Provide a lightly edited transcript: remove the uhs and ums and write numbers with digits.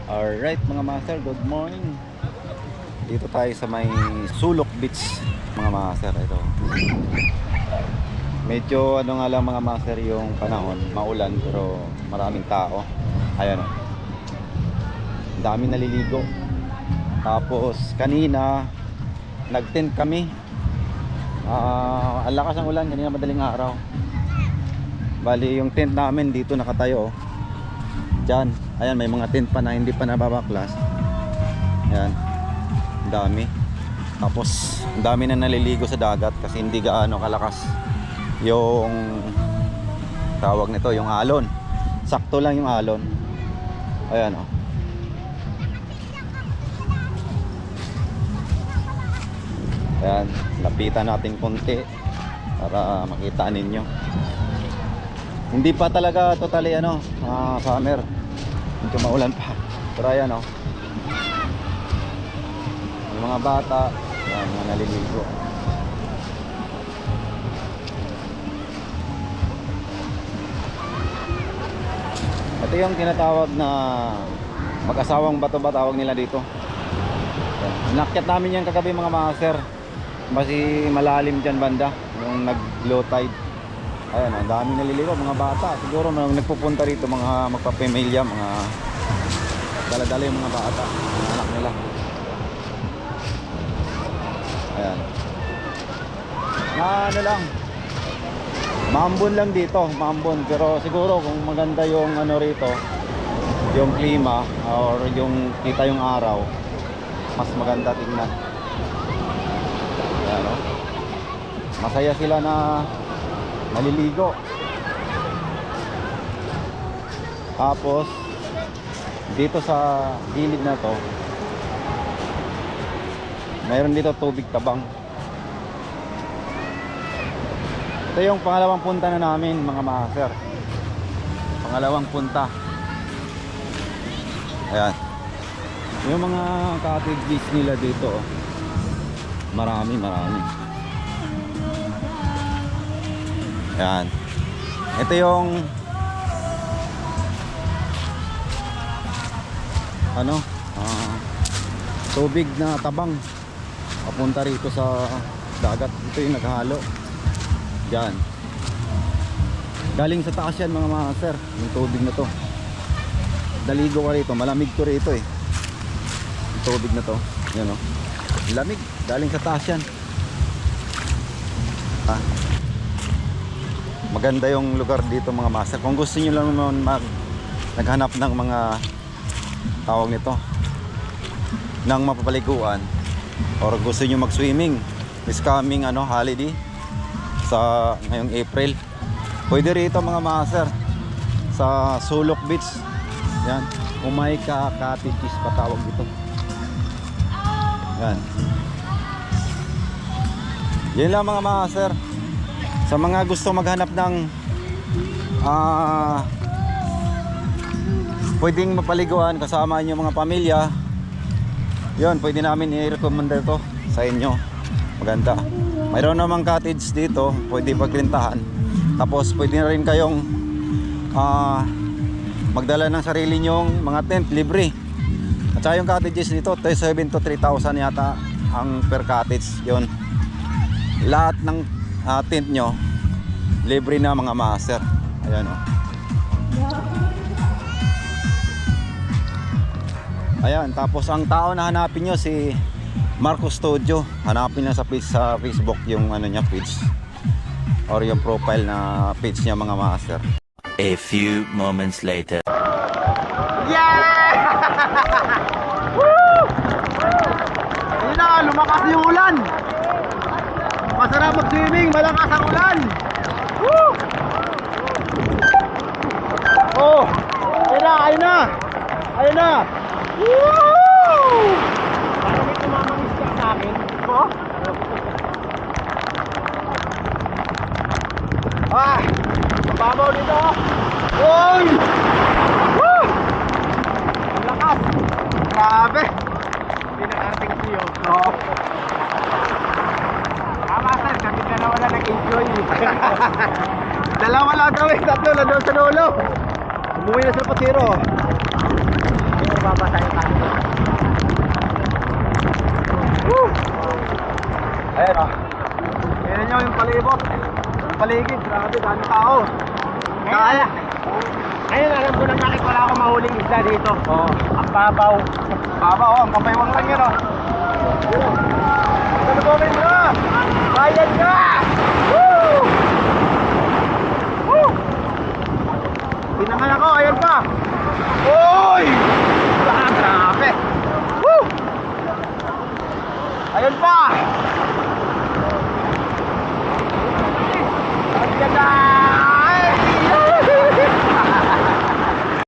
Alright mga master, good morning. Dito tayo sa may Sulok Beach mga master. Ito medyo ano nga lang mga master yung panahon, maulan pero maraming tao. Ayan o, dami naliligo. Tapos kanina nag-tent kami. Ang lakas ng ulan kanina madaling araw. Bali yung tent namin dito nakatayo dyan. Ayan, may mga tent pa na hindi pa nababaklas. Ayan, ang dami. Tapos ang dami na naliligo sa dagat kasi hindi gaano kalakas yung tawag nito, yung alon. Sakto lang yung alon. Ayan o. Ayan, lapitan natin konti para makita ninyo. Hindi pa talaga totally ano, summer. Medyo maulan pa. Pero ayan o, yung mga bata, ayan, mga naliligo. Ito yung tinatawag na mag-asawang bato ba tawag nila dito. Inakyat namin yan kagabi mga master. Kasi malalim dyan banda yung nag-low tide. Ayan, ang daming naliligo, mga bata. Siguro nagpupunta rito mga magpapamilya, mga dala-dala yung mga bata, mga anak nila. Ayan. Ano lang, maambon lang dito, maambon. Pero siguro kung maganda yung ano rito, yung klima or yung kita yung araw, mas maganda tingnan. Ayan, oh. Masaya sila na naliligo. Tapos dito sa gilid na to mayroon dito tubig tabang. Ito yung pangalawang punta na namin mga master. Pangalawang punta. Ayan, yung mga cottages nila dito, marami. Ayan, ito yung ano, tubig na tabang papunta rito sa dagat. Ito yung naghalo dyan, galing sa taas yan mga master. Yung tubig na to, daligo ka rito, malamig to rito eh. Yung tubig na to, yan o, lamig, galing sa taas yan. Maganda yung lugar dito mga master. Kung gusto nyo lang naman naghanap ng mga tawag nito ng mapapaliguan, or gusto nyo mag swimming this coming holiday sa ngayong April, pwede rito mga master sa Sulok Beach. Yan, Umayka Cottages patawag dito. Yan, yun lang mga master. Sa mga gusto maghanap ng pwedeng mapaliguan kasama inyo mga pamilya, yun, pwede namin i-recommend ito sa inyo. Maganda, mayroon namang cottage dito, pwede pagrintahan. Tapos pwede na rin kayong magdala ng sarili nyong mga tent, libre. At saka yung cottages dito 7,000 to 3,000 yata ang per cottage. Yun, lahat ng tent nyo libre na mga master. Ayan o. Ayan, tapos ang tao na hanapin nyo si Marco Studio. Hanapin na sa Facebook yung ano niya page or yung profile na page niya mga master. A few moments later. Yeah! Woo! Ayun na, lumakas yung ulan. Masarap mag-swimming, malakas ang ulan. Woo! Oh! Ayun na! Ayun na! Woo! Parang may tumamangis ka sa akin. Oh? Mababaw dito. Uy! Woo! Ang lakas. Grabe. Hindi nakarating siyo. Oo. Master, kami dalawa na nag-enjoy. Dalawa lang kami, tatlo na doon sa dulo. Umuwi na sa Pasiro. mababasa yung kanto. Ayan o. Tignan nyo yung palibot. Yung paligid. Grabe, dami tao. Kaya. Ayun, alam ko na bakit wala akong mahuling isda dito. Oo. Ang babaw. Baba o. Ang papaywang lang yan o. Ano ba ba yung